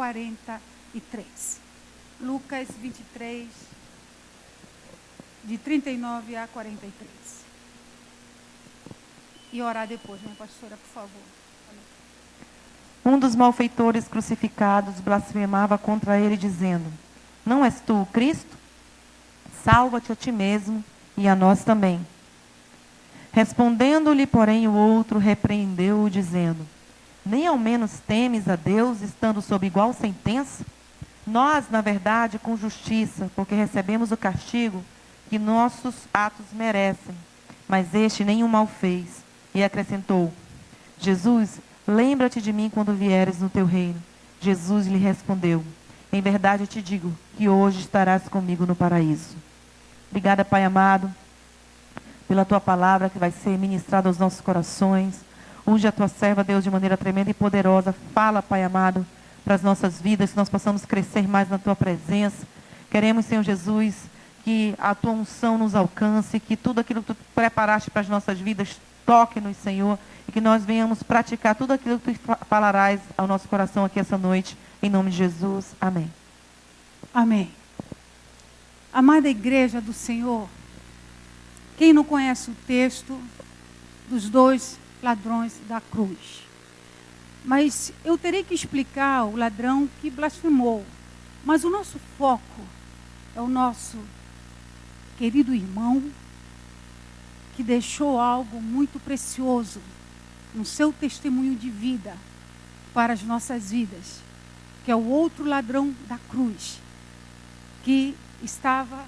43. Lucas 23, de 39 a 43. E orar depois, minha pastora, por favor. Um dos malfeitores crucificados blasfemava contra ele, dizendo: Não és tu o Cristo? Salva-te a ti mesmo e a nós também. Respondendo-lhe, porém, o outro repreendeu-o, dizendo: Nem ao menos temes a Deus, estando sob igual sentença? Nós, na verdade, com justiça, porque recebemos o castigo que nossos atos merecem. Mas este nenhum mal fez. E acrescentou: Jesus, lembra-te de mim quando vieres no teu reino. Jesus lhe respondeu: Em verdade eu te digo que hoje estarás comigo no paraíso. Obrigada, Pai amado, pela tua palavra que vai ser ministrada aos nossos corações. Unge a tua serva, Deus, de maneira tremenda e poderosa. Fala, Pai amado, para as nossas vidas, que nós possamos crescer mais na tua presença. Queremos, Senhor Jesus, que a tua unção nos alcance, que tudo aquilo que tu preparaste para as nossas vidas toque-nos, Senhor, e que nós venhamos praticar tudo aquilo que tu falarás ao nosso coração aqui essa noite, em nome de Jesus. Amém. Amém. Amada igreja do Senhor, quem não conhece o texto dos dois ladrões da cruz? Mas eu terei que explicar o ladrão que blasfemou. Mas o nosso foco é o nosso querido irmão que deixou algo muito precioso no seu testemunho de vida para as nossas vidas, que é o outro ladrão da cruz, que estava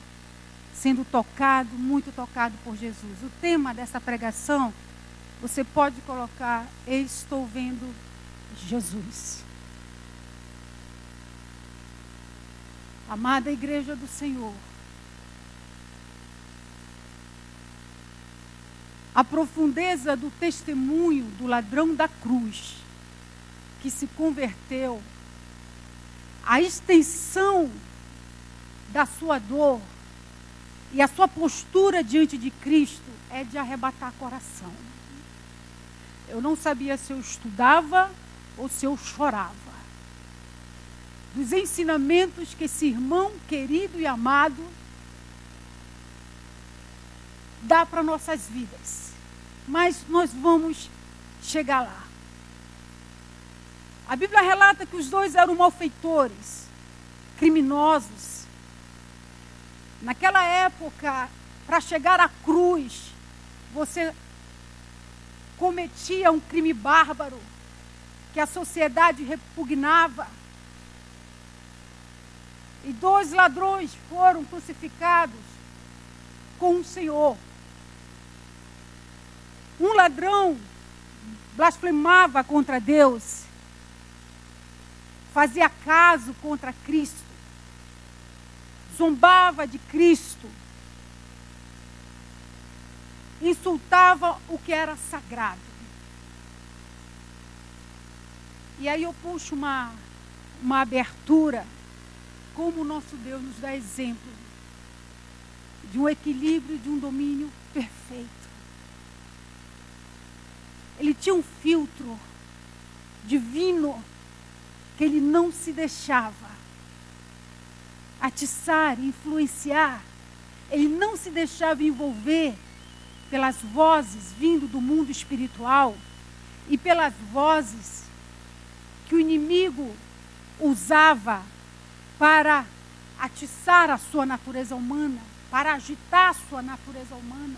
sendo tocado, muito tocado por Jesus. O tema dessa pregação, você pode colocar: estou vendo Jesus. Amada igreja do Senhor, a profundeza do testemunho do ladrão da cruz, que se converteu, a extensão da sua dor e a sua postura diante de Cristo é de arrebatar coração. Eu não sabia se eu estudava ou se eu chorava. Dos ensinamentos que esse irmão querido e amado dá para nossas vidas. Mas nós vamos chegar lá. A Bíblia relata que os dois eram malfeitores, criminosos. Naquela época, para chegar à cruz, você cometia um crime bárbaro que a sociedade repugnava. E dois ladrões foram crucificados com um Senhor. Um ladrão blasfemava contra Deus, fazia caso contra Cristo, zombava de Cristo, insultava o que era sagrado. E aí eu puxo uma abertura, como o nosso Deus nos dá exemplo de um equilíbrio, de um domínio perfeito. Ele tinha um filtro divino que ele não se deixava atiçar, influenciar. Ele não se deixava envolver pelas vozes vindo do mundo espiritual e pelas vozes que o inimigo usava para atiçar a sua natureza humana, para agitar a sua natureza humana,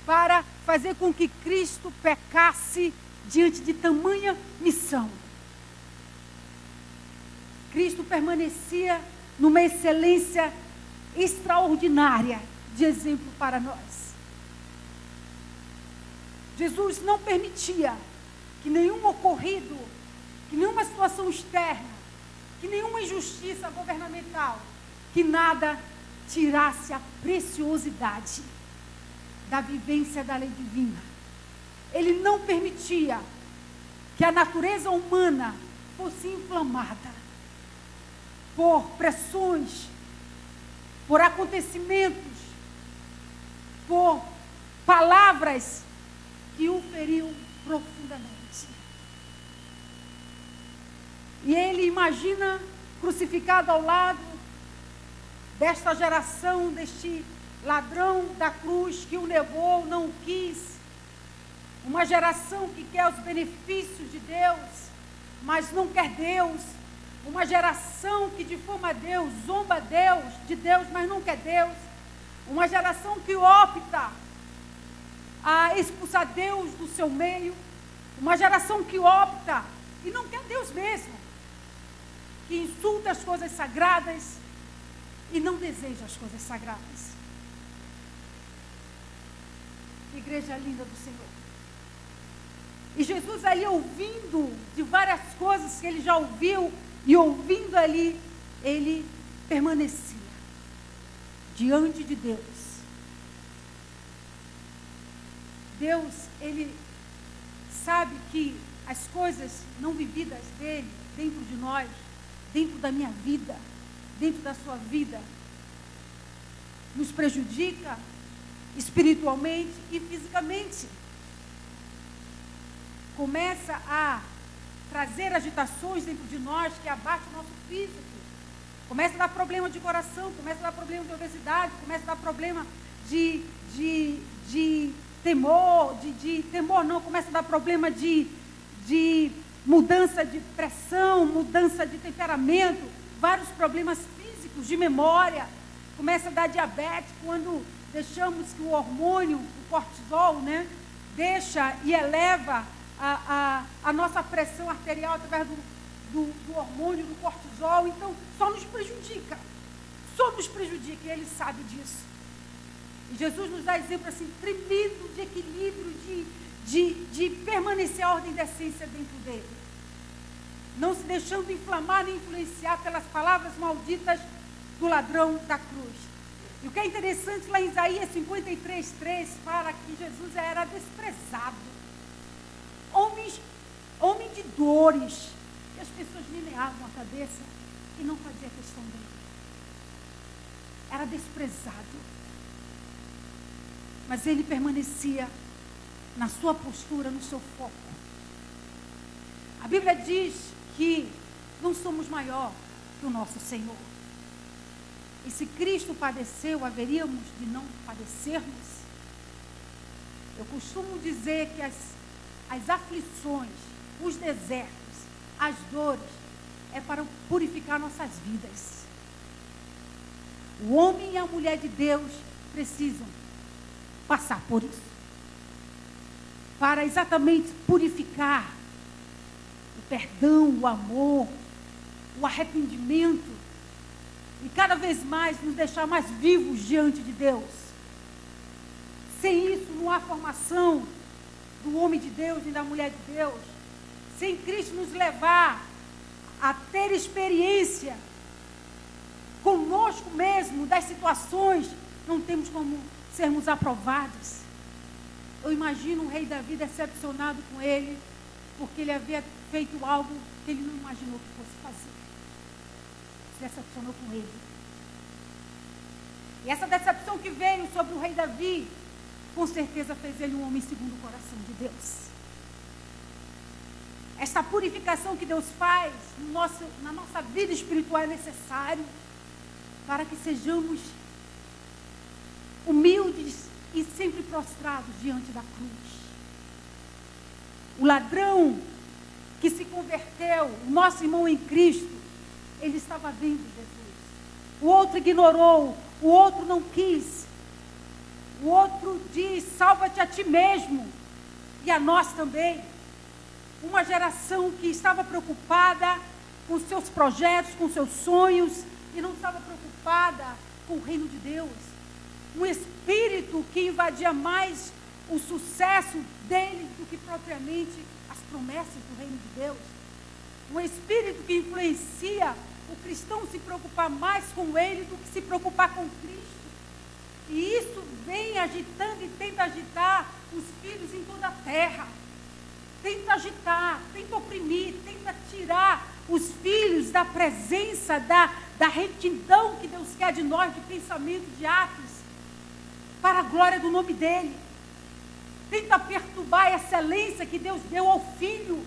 para fazer com que Cristo pecasse diante de tamanha missão. Cristo permanecia numa excelência extraordinária de exemplo para nós. Jesus não permitia que nenhum ocorrido, que nenhuma situação externa, que nenhuma injustiça governamental, que nada tirasse a preciosidade da vivência da lei divina. Ele não permitia que a natureza humana fosse inflamada por pressões, por acontecimentos, por palavras que o feriam profundamente. E ele imagina crucificado ao lado desta geração, deste ladrão da cruz que o negou, não o quis. Uma geração que quer os benefícios de Deus, mas não quer Deus. Uma geração que difama Deus, zomba de Deus, mas não quer Deus. Uma geração que opta a expulsar Deus do seu meio. Uma geração que opta e não quer Deus mesmo. Que insulta as coisas sagradas e não deseja as coisas sagradas. Igreja linda do Senhor. E Jesus ali ouvindo de várias coisas que ele já ouviu, e ouvindo ali, ele permanecia diante de Deus. Deus, ele sabe que as coisas não vividas dele, dentro de nós, dentro da minha vida, dentro da sua vida, nos prejudica espiritualmente e fisicamente. Começa a trazer agitações dentro de nós que abatem o nosso físico. Começa a dar problema de coração, começa a dar problema de obesidade, começa a dar problema de temor, começa a dar problema de mudança de pressão, mudança de temperamento, vários problemas físicos, de memória. Começa a dar diabetes quando deixamos que o hormônio, o cortisol, deixa e eleva a nossa pressão arterial através do hormônio, do cortisol. Então, só nos prejudica, e ele sabe disso. E Jesus nos dá exemplo assim, tremendo de equilíbrio, de permanecer a ordem da essência dentro dele. Não se deixando inflamar nem influenciar pelas palavras malditas do ladrão da cruz. E o que é interessante, lá em Isaías 53:3, fala que Jesus era desprezado. Homem de dores, que as pessoas meneavam a cabeça e não fazia questão dele. Era desprezado. Mas ele permanecia na sua postura, no seu foco. A Bíblia diz que não somos maior que o nosso Senhor. E se Cristo padeceu, haveríamos de não padecermos? Eu costumo dizer que as aflições, os desertos, as dores, é para purificar nossas vidas. O homem e a mulher de Deus precisam passar por isso, para exatamente purificar o perdão, o amor, o arrependimento, e cada vez mais nos deixar mais vivos diante de Deus. Sem isso não há formação do homem de Deus e da mulher de Deus. Sem Cristo nos levar a ter experiência conosco mesmo das situações, não temos como sermos aprovados. Eu imagino um rei Davi decepcionado com ele, porque ele havia feito algo que ele não imaginou que fosse fazer. Se decepcionou com ele. E essa decepção que veio sobre o rei Davi, com certeza fez ele um homem segundo o coração de Deus. Essa purificação que Deus faz na nossa vida espiritual é necessário para que sejamos humildes e sempre prostrados diante da cruz. O ladrão que se converteu, o nosso irmão em Cristo, ele estava vendo Jesus. O outro ignorou, o outro não quis. O outro diz, salva-te a ti mesmo. E a nós também. Uma geração que estava preocupada com seus projetos, com seus sonhos, e não estava preocupada com o reino de Deus. Um espírito que invadia mais o sucesso dele do que propriamente as promessas do reino de Deus. Um espírito que influencia o cristão se preocupar mais com ele do que se preocupar com Cristo. E isso vem agitando e tenta agitar os filhos em toda a terra. Tenta agitar, tenta oprimir, tenta tirar os filhos da presença, da retidão que Deus quer de nós, de pensamento, de atos, para a glória do nome dEle. Tenta perturbar a excelência que Deus deu ao Filho,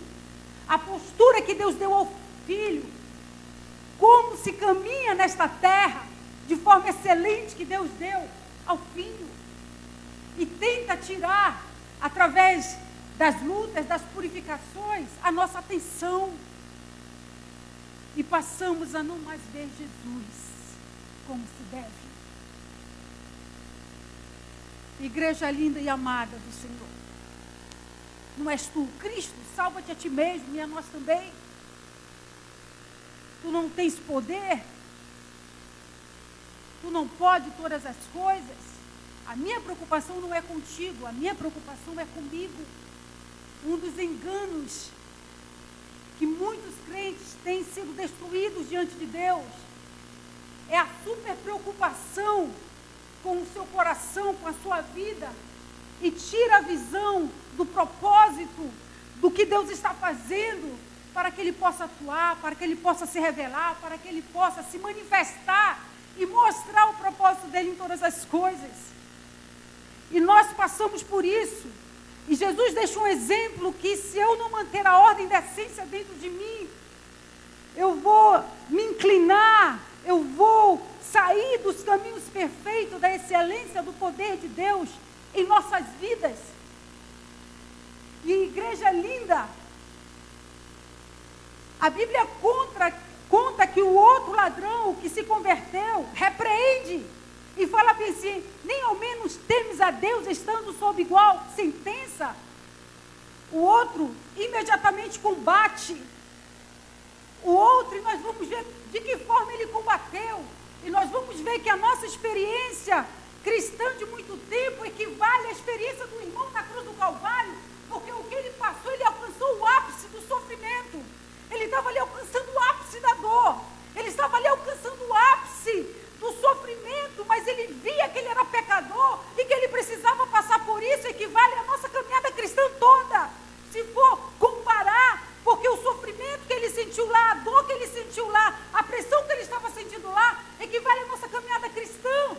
a postura que Deus deu filho, como se caminha nesta terra de forma excelente que Deus deu ao filho. E tenta tirar, através das lutas, das purificações, a nossa atenção. E passamos a não mais ver Jesus como se deve. Igreja linda e amada do Senhor. Não és tu, Cristo, salva-te a ti mesmo e a nós também. Tu não tens poder. Tu não pode todas as coisas. A minha preocupação não é contigo, a minha preocupação é comigo. Um dos enganos que muitos crentes têm sido destruídos diante de Deus é a super preocupação com o seu coração, com a sua vida, e tira a visão do propósito do que Deus está fazendo para que Ele possa atuar, para que Ele possa se revelar, para que Ele possa se manifestar e mostrar o propósito dEle em todas as coisas. E nós passamos por isso. E Jesus deixa um exemplo que, se eu não manter a ordem da essência dentro de mim, eu vou me inclinar, eu vou sair dos caminhos perfeitos da excelência do poder de Deus em nossas vidas. E igreja linda, a Bíblia conta que o outro ladrão que se converteu repreende e fala assim: nem ao menos temes a Deus estando sob igual sentença. O outro imediatamente combate o outro, e nós vamos ver de que forma ele combateu. E nós vamos ver que a nossa experiência cristã de muito tempo equivale à experiência do irmão na cruz do Calvário, porque o que ele passou, ele alcançou o ápice do sofrimento. Ele estava ali alcançando o ápice da dor. Ele estava ali alcançando o ápice do sofrimento, mas ele via que ele era pecador e que ele precisava passar por isso. Equivale à nossa caminhada cristã toda, se for comparar, porque o sofrimento que ele sentiu lá, a dor que ele sentiu lá, a pressão que ele estava sentindo lá, equivale à nossa caminhada cristã.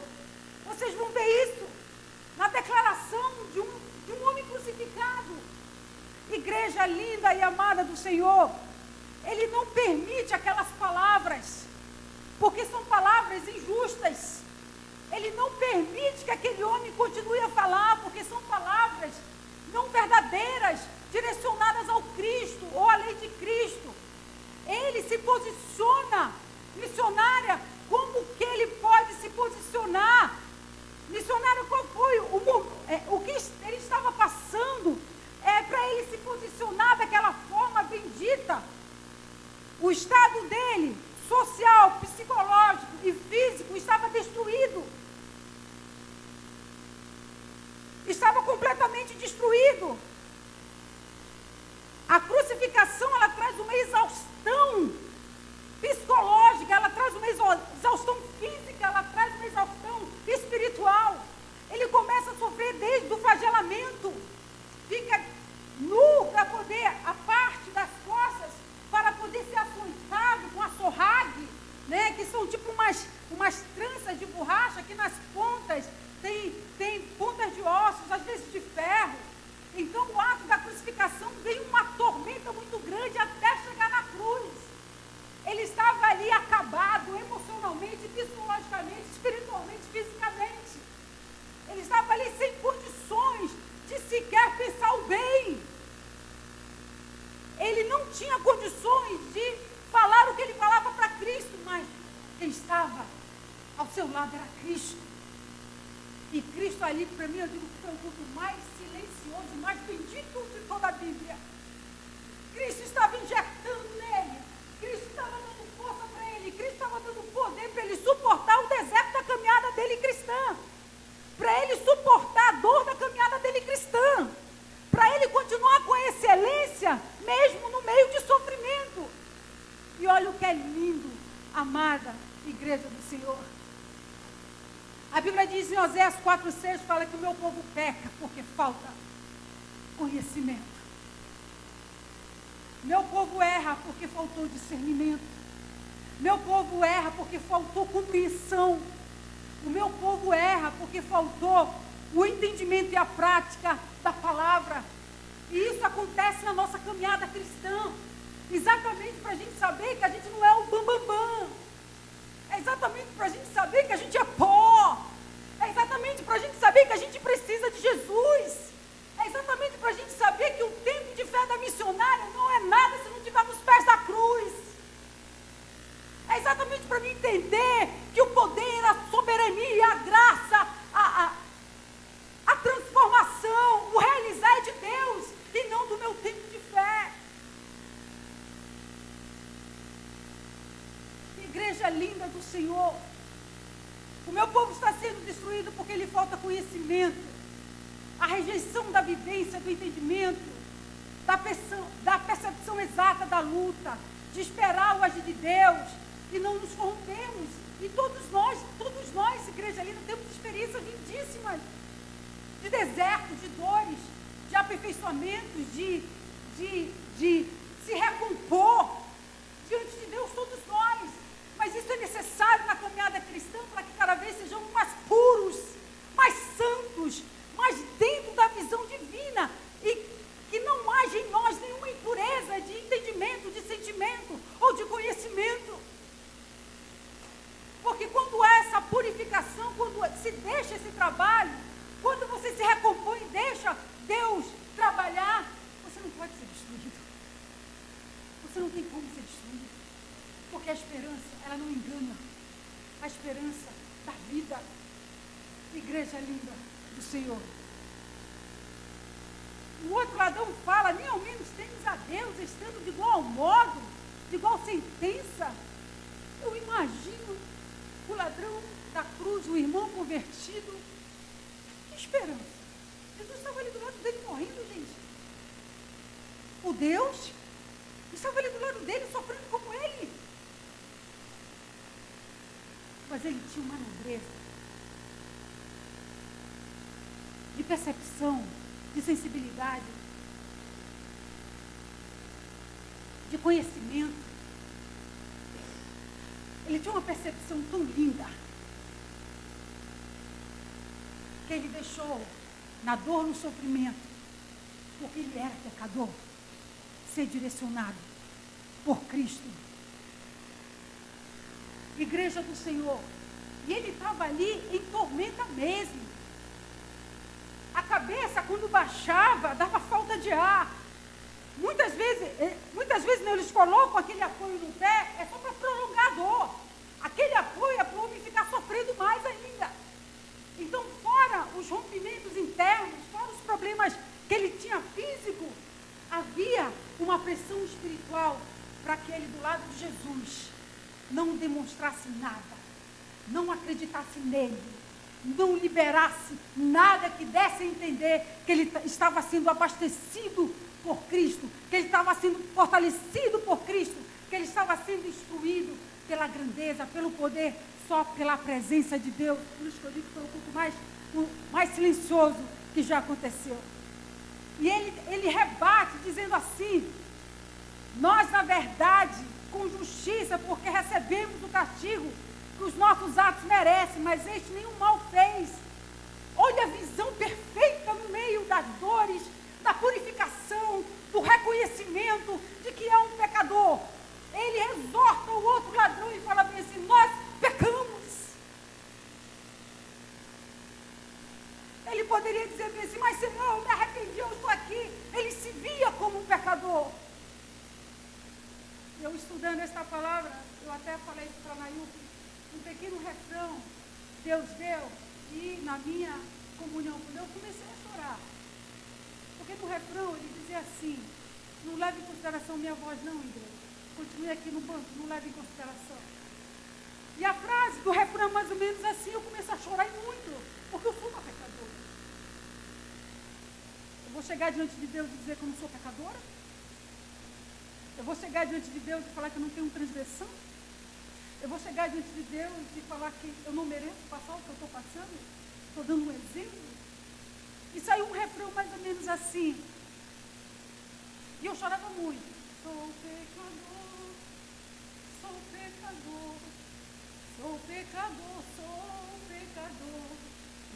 Vocês vão ver isso na declaração de um homem crucificado. Igreja linda e amada do Senhor, Ele não permite aquelas palavras, porque são palavras injustas. Ele não permite que aquele homem continue a falar, porque são palavras não verdadeiras, direcionadas ao Cristo ou à lei de Cristo. Ele se posiciona, missionária, como que ele pode se posicionar? Missionário, qual foi o que ele estava passando para ele se posicionar daquela forma bendita? O estado dele, social, psicológico e físico, estava destruído. Estava completamente destruído. A crucificação, ela traz uma exaustão psicológica, ela traz uma exaustão física, ela traz uma exaustão espiritual. Ele começa a sofrer desde o flagelamento, fica nu para poder, a parte das costas, para poder ser açoitado com a sorrague, né, que são tipo umas tranças de borracha que nas pontas tem pontas de ossos, às vezes de ferro. Então o ato da crucificação veio uma tormenta muito grande até chegar na cruz. Ele estava ali acabado emocionalmente, psicologicamente, espiritualmente, fisicamente. Ele estava ali sem condições de sequer pensar o bem. Ele não tinha condições de falar o que ele falava para Cristo, mas quem estava ao seu lado era Cristo. E Cristo ali, para mim, eu digo que foi o culto mais silencioso, mais bendito de toda a Bíblia. Cristo estava injetando nele, Cristo estava dando força para ele, Cristo estava dando poder para ele suportar o deserto da caminhada dele cristã, para ele suportar a dor da caminhada dele cristã, para ele continuar com a excelência, mesmo no meio de sofrimento. E olha o que é lindo, amada igreja do Senhor. A Bíblia diz em Oséias 4,6, fala que o meu povo peca porque falta conhecimento. Meu povo erra porque faltou discernimento. Meu povo erra porque faltou compreensão. O meu povo erra porque faltou o entendimento e a prática da palavra. E isso acontece na nossa caminhada cristã. exatamente para a gente saber que a gente não é o bambambam. É exatamente para a gente saber que a gente é pó. É exatamente para a gente saber que a gente precisa de Jesus. É exatamente para a gente saber que o tempo de fé da missionária não é nada se não estiver nos pés da cruz. É exatamente para mim entender que o poder, a soberania, a graça, a transformação, o realizar é de Deus e não do meu tempo de fé. Igreja linda do Senhor. O meu povo está sendo destruído porque lhe falta conhecimento. A rejeição da vivência, do entendimento, da percepção exata da luta, de esperar o agir de Deus e não nos corrompemos. E todos nós, igreja linda, temos experiências lindíssimas de desertos, de dores, de aperfeiçoamentos, de se recompor diante de Deus, todos nós. Mas isso é necessário na caminhada cristã para que cada vez sejamos mais puros, mais santos, mais dentro da visão divina e que não haja em nós nenhuma impureza de entendimento, de sentimento ou de conhecimento. Porque quando há essa purificação, quando se deixa esse trabalho, quando você se recompõe e deixa Deus trabalhar, você não pode ser destruído. Você não tem como ser destruído. Porque a esperança, ela não engana. A esperança da vida. Igreja linda do Senhor. O outro ladrão fala, nem ao menos temes a Deus, estando de igual modo, de igual sentença. Eu imagino o ladrão da cruz, o irmão convertido. Que esperança. Jesus estava ali do lado dele morrendo, gente. O Deus estava ali do lado dele, sofrendo como ele. Mas ele tinha uma nobreza de percepção, de sensibilidade, de conhecimento. Ele tinha uma percepção tão linda que ele deixou na dor, no sofrimento, porque ele era pecador, ser direcionado por Cristo. Igreja do Senhor. E ele estava ali em tormenta mesmo. A cabeça, quando baixava, dava falta de ar. Muitas vezes eles colocam aquele apoio no pé, é só para prolongar a dor. Aquele apoio é para o homem ficar sofrendo mais ainda. Então, fora os rompimentos internos, fora os problemas que ele tinha físico, havia uma pressão espiritual para que ele, do lado de Jesus, não demonstrasse nada, não acreditasse nele, não liberasse nada que desse a entender que ele estava sendo abastecido por Cristo, que ele estava sendo fortalecido por Cristo, que ele estava sendo instruído pela grandeza, pelo poder, só pela presença de Deus. No escolhido foi o culto mais silencioso que já aconteceu. E ele rebate dizendo assim: nós, na verdade, com justiça, porque recebemos o castigo que os nossos atos merecem, mas este nenhum mal fez. Olha a visão perfeita no meio das dores, da purificação, do reconhecimento de que é um pecador. Ele exorta o outro ladrão e fala bem assim: nós pecamos. Ele poderia dizer bem assim: mas Senhor, eu me arrependi, eu estou aqui. Ele se via como um pecador. Eu estudando esta palavra, eu até falei isso para a Nayuki, um pequeno refrão Deus deu, e na minha comunhão com Deus, comecei a chorar. Porque no refrão ele dizia assim: não leve em consideração minha voz não, igreja. Continue aqui no banco, não leve em consideração. E a frase do refrão mais ou menos assim, eu comecei a chorar muito, porque eu sou uma pecadora. Eu vou chegar diante de Deus e dizer que eu não sou pecadora? Eu vou chegar diante de Deus e falar que eu não tenho transgressão? Eu vou chegar diante de Deus e falar que eu não mereço passar o que eu estou passando? Estou dando um exemplo? E saiu um refrão mais ou menos assim. E eu chorava muito. Sou pecador, sou pecador, sou pecador, sou pecador.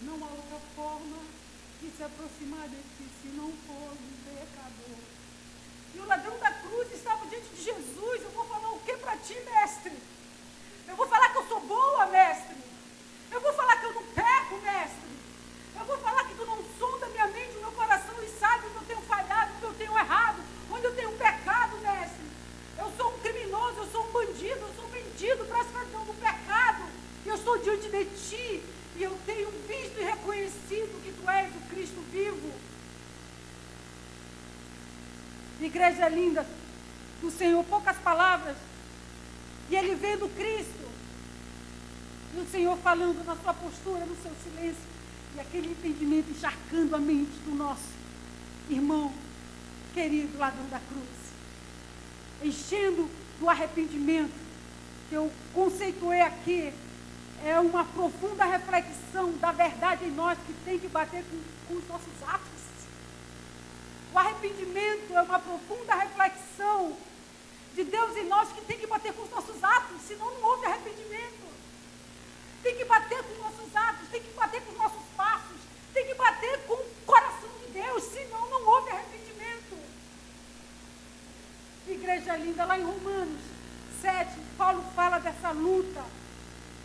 Não há outra forma de se aproximar de ti se não for um pecador. e o ladrão da cruz estava diante de Jesus. Eu vou falar o que para ti, mestre? Eu vou falar que eu sou boa, mestre. Eu vou falar que eu não peco, mestre. Eu vou falar que tu não sonda minha mente, o meu coração e sabe onde eu tenho falhado, onde eu tenho errado, onde eu tenho pecado, mestre. Eu sou um criminoso, eu sou um bandido, eu sou vendido para a escravidão do pecado. Eu estou diante de ti e eu tenho visto e reconhecido que tu és o Cristo vivo. Igreja linda do Senhor, poucas palavras. E ele vendo Cristo, e o Senhor falando na sua postura, no seu silêncio, e aquele entendimento encharcando a mente do nosso irmão querido, ladrão da cruz, enchendo do arrependimento, que eu conceituei aqui, é uma profunda reflexão da verdade em nós que tem que bater com os nossos atos. O arrependimento é uma profunda reflexão de Deus em nós que tem que bater com os nossos atos, senão não houve arrependimento. Tem que bater com os nossos atos, tem que bater com os nossos passos, tem que bater com o coração de Deus, senão não houve arrependimento. Igreja linda, lá em Romanos 7, Paulo fala dessa luta,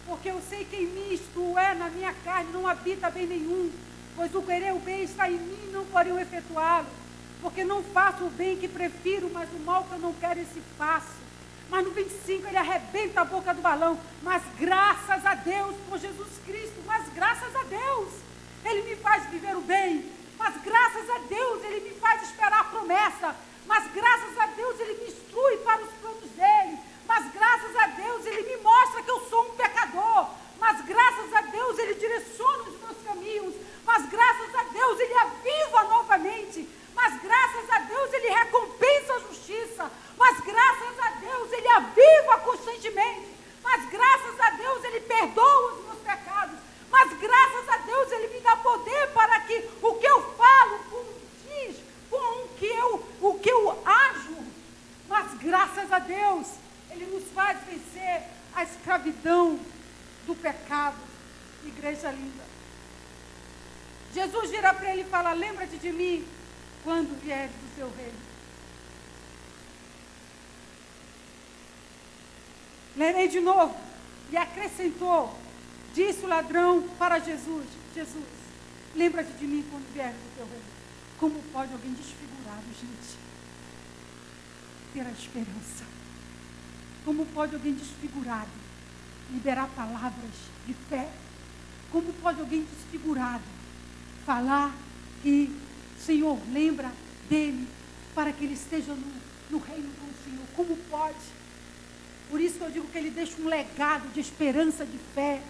porque eu sei que em mim, isto é, na minha carne, não habita bem nenhum, pois o querer o bem está em mim, não porém o efetuá-lo. Porque não faço o bem que prefiro, mas o mal que eu não quero, esse faço. Mas no 25 ele arrebenta a boca do balão. Mas graças a Deus por Jesus Cristo, mas graças a Deus, ele me faz viver o bem. Mas graças a Deus ele me faz esperar a promessa. Mas graças a Deus ele me instrui para os planos dele. Mas graças a Deus ele me mostra que eu sou um pecador. Mas graças a Deus ele direciona os meus caminhos. Mas graças a Deus ele aviva novamente. Mas graças a Deus ele recompensa a justiça. Mas graças a Deus ele aviva constantemente. Mas graças a Deus ele perdoa os meus pecados. Mas graças a Deus ele me dá poder para que o que eu falo condiz com o que eu ajo. Mas graças a Deus ele nos faz vencer a escravidão do pecado. Igreja linda. Jesus vira para ele e fala: lembra-te de mim quando vieres do seu reino. Lerei de novo. E acrescentou, disse o ladrão para Jesus: Jesus, lembra-te de mim quando vieres do teu reino. Como pode alguém desfigurado, gente, ter a esperança? Como pode alguém desfigurado liberar palavras de fé? Como pode alguém desfigurado falar que Senhor, lembra dele para que ele esteja no reino do Senhor? Como pode? Por isso que eu digo que ele deixa um legado de esperança, de fé.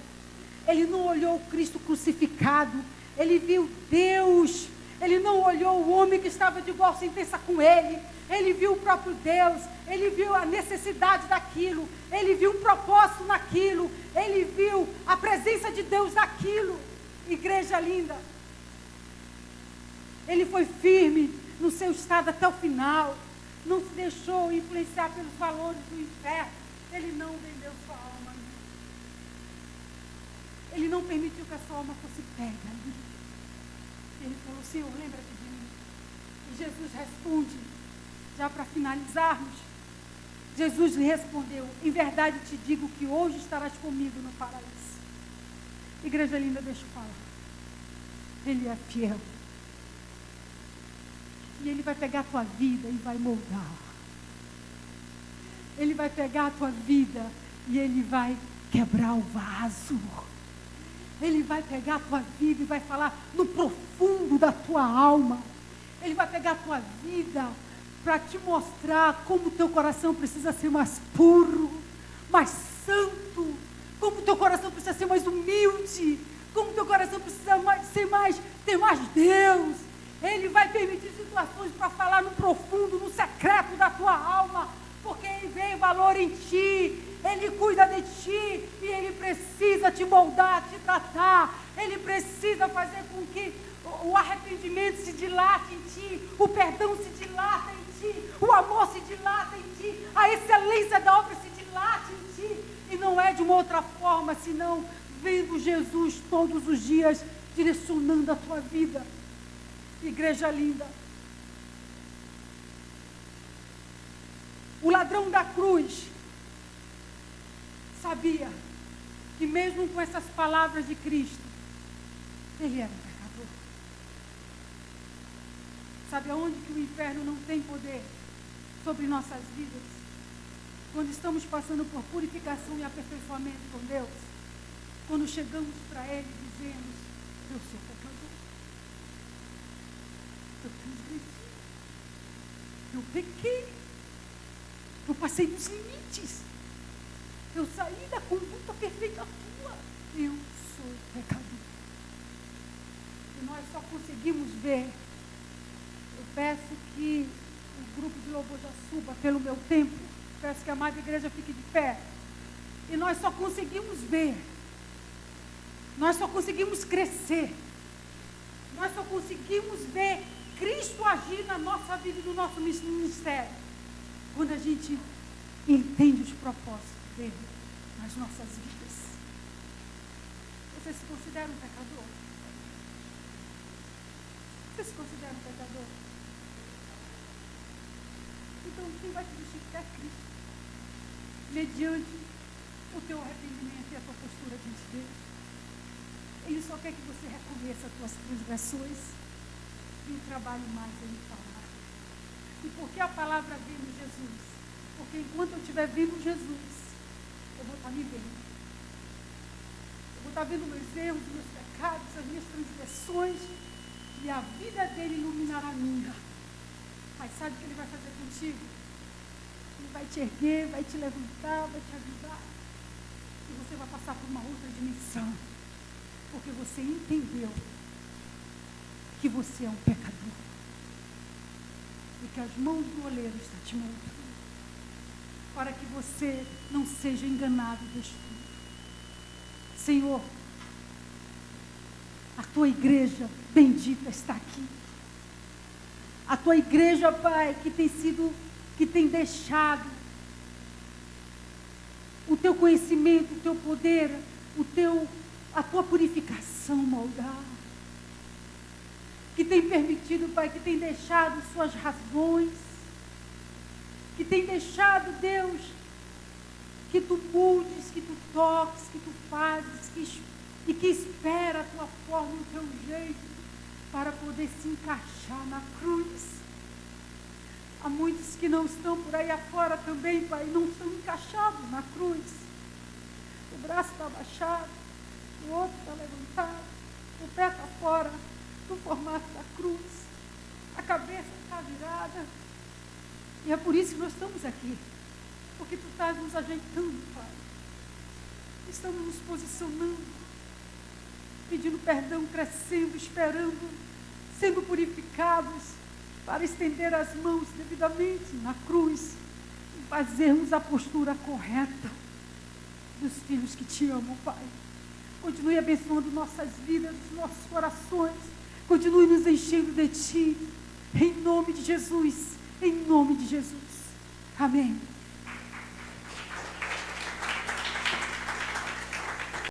Ele não olhou o Cristo crucificado, ele viu Deus. Ele não olhou o homem que estava de igual sentença com ele. Ele viu o próprio Deus, ele viu a necessidade daquilo, ele viu um propósito naquilo, ele viu a presença de Deus naquilo. Igreja linda. Ele foi firme no seu estado até o final. Não se deixou influenciar pelos valores do inferno. Ele não vendeu sua alma. Ele não permitiu que a sua alma fosse pega. Ele falou: Senhor, lembra-te de mim. E Jesus responde, já para finalizarmos. Jesus lhe respondeu: em verdade te digo que hoje estarás comigo no paraíso. Igreja linda, deixa eu falar. Ele é fiel. E ele vai pegar a tua vida e vai moldar. Ele vai pegar a tua vida e ele vai quebrar o vaso. Ele vai pegar a tua vida e vai falar no profundo da tua alma. Ele vai pegar a tua vida para te mostrar como o teu coração precisa ser mais puro, mais santo, como o teu coração precisa ser mais humilde, como o teu coração precisa ter mais Deus. Ele vai permitir situações para falar no profundo, no secreto da tua alma, porque ele vê valor em ti, ele cuida de ti e ele precisa te moldar, te tratar. Ele precisa fazer com que o arrependimento se dilate em ti, o perdão se dilata em ti, o amor se dilata em ti, a excelência da obra se dilate em ti. E não é de uma outra forma, senão vendo Jesus todos os dias direcionando a tua vida. Igreja linda, O ladrão da cruz sabia que mesmo com essas palavras de Cristo, ele era um pecador. Sabe aonde que o inferno não tem poder sobre nossas vidas? Quando estamos passando por purificação e aperfeiçoamento com Deus. Quando chegamos para Ele e dizemos, eu sou pecador. Eu transgredi. Eu pequei. Eu passei dos limites. Eu saí da conduta perfeita tua. Eu sou pecador. E nós só conseguimos ver. Eu peço que o grupo de louvor já suba pelo meu tempo. Peço que a amada igreja fique de pé. E nós só conseguimos ver. Nós só conseguimos crescer. Nós só conseguimos ver Cristo agir na nossa vida e no nosso ministério. Quando a gente entende os propósitos dele nas nossas vidas. Você se considera um pecador? Você se considera um pecador? Então quem vai te justificar é Cristo. Mediante o teu arrependimento e a tua postura diante dele. Ele só quer que você reconheça as tuas transgressões e trabalhe mais em falar. E por que a palavra vem em Jesus? Porque enquanto eu estiver vendo Jesus, eu vou estar me vendo. Eu vou estar vendo meus erros, meus pecados, as minhas transgressões, e a vida dele iluminará a minha. Mas sabe o que ele vai fazer contigo? Ele vai te erguer, vai te levantar, vai te ajudar. E você vai passar por uma outra dimensão. Porque você entendeu que você é um pecador. E que as mãos do oleiro estão te moldando. Para que você não seja enganado e destruído. Senhor, a tua igreja bendita está aqui. A tua igreja, Pai, que tem deixado o teu conhecimento, o teu poder, a tua purificação moldar. Que tem permitido, Pai, que tem deixado suas razões, que tem deixado, Deus, que tu moldes, que tu toques, que tu fazes, e que espera a tua forma, o teu jeito, para poder se encaixar na cruz. Há muitos que não estão por aí afora também, Pai, não estão encaixados na cruz. O braço está abaixado, o outro está levantado, o pé está fora do formato da cruz, a cabeça está virada. E é por isso que nós estamos aqui, porque tu estás nos ajeitando, Pai. Estamos nos posicionando, pedindo perdão, crescendo, esperando, sendo purificados, para estender as mãos devidamente na cruz e fazermos a postura correta dos filhos que te amam, Pai. Continue abençoando nossas vidas, nossos corações. Continue nos enchendo de Ti. Em nome de Jesus. Em nome de Jesus. Amém.